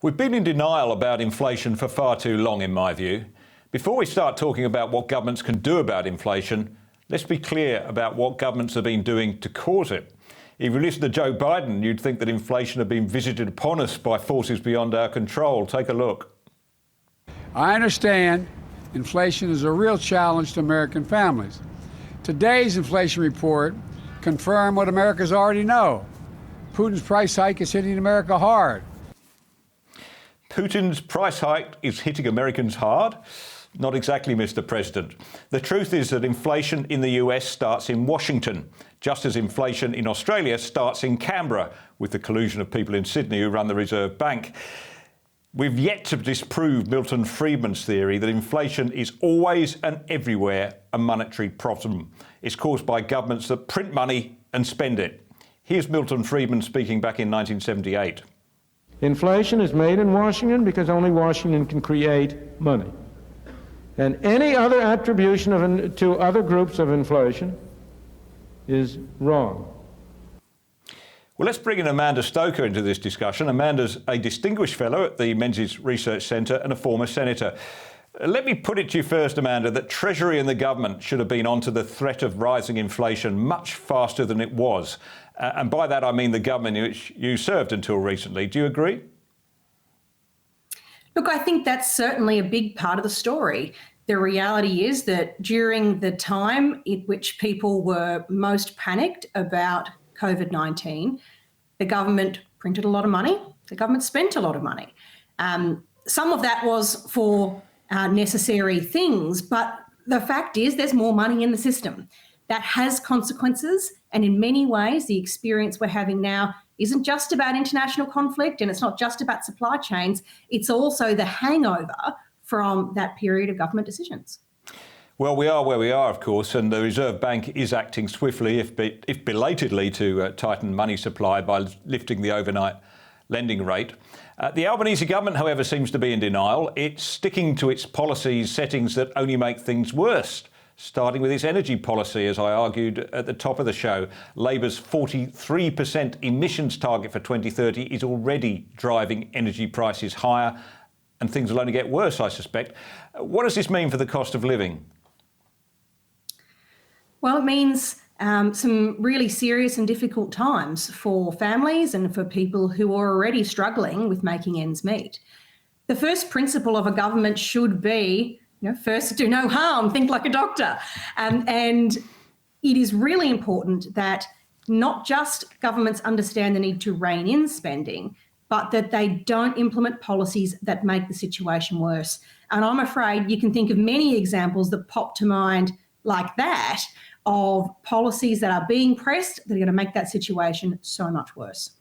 We've been in denial about inflation for far too long, in my view. Before we start talking about what governments can do about inflation, let's be clear about what governments have been doing to cause it. If you listen to Joe Biden, you'd think that inflation had been visited upon us by forces beyond our control. Take a look. I understand inflation is a real challenge to American families. Today's inflation report confirmed what Americans already know. Putin's price hike is hitting America hard. Putin's price hike is hitting Americans hard? Not exactly, Mr. President. The truth is that inflation in the US starts in Washington, just as inflation in Australia starts in Canberra, with the collusion of people in Sydney who run the Reserve Bank. We've yet to disprove Milton Friedman's theory that inflation is always and everywhere a monetary problem. It's caused by governments that print money and spend it. Here's Milton Friedman speaking back in 1978. Inflation is made in Washington because only Washington can create money. And any other attribution to other groups of inflation is wrong. Well, let's bring in Amanda Stoker into this discussion. Amanda's a distinguished fellow at the Menzies Research Centre and a former senator. Let me put it to you first, Amanda, that Treasury and the government should have been onto the threat of rising inflation much faster than it was. And by that, I mean the government which you served until recently. Do you agree? Look, I think that's certainly a big part of the story. The reality is that during the time in which people were most panicked about COVID-19, the government printed a lot of money, the government spent a lot of money. Some of that was for necessary things, but the fact is there's more money in the system. That has consequences, and in many ways the experience we're having now isn't just about international conflict and it's not just about supply chains, it's also the hangover from that period of government decisions. Well, we are where we are, of course, and the Reserve Bank is acting swiftly, if belatedly, to tighten money supply by lifting the overnight lending rate. The Albanese government, however, seems to be in denial. It's sticking to its policy settings that only make things worse, starting with its energy policy, as I argued at the top of the show. Labour's 43% emissions target for 2030 is already driving energy prices higher, and things will only get worse, I suspect. What does this mean for the cost of living? Well, it means some really serious and difficult times for families and for people who are already struggling with making ends meet. The first principle of a government should be, first do no harm, think like a doctor. And it is really important that not just governments understand the need to rein in spending, but that they don't implement policies that make the situation worse. And I'm afraid you can think of many examples that pop to mind like that, of policies that are being pressed that are going to make that situation so much worse.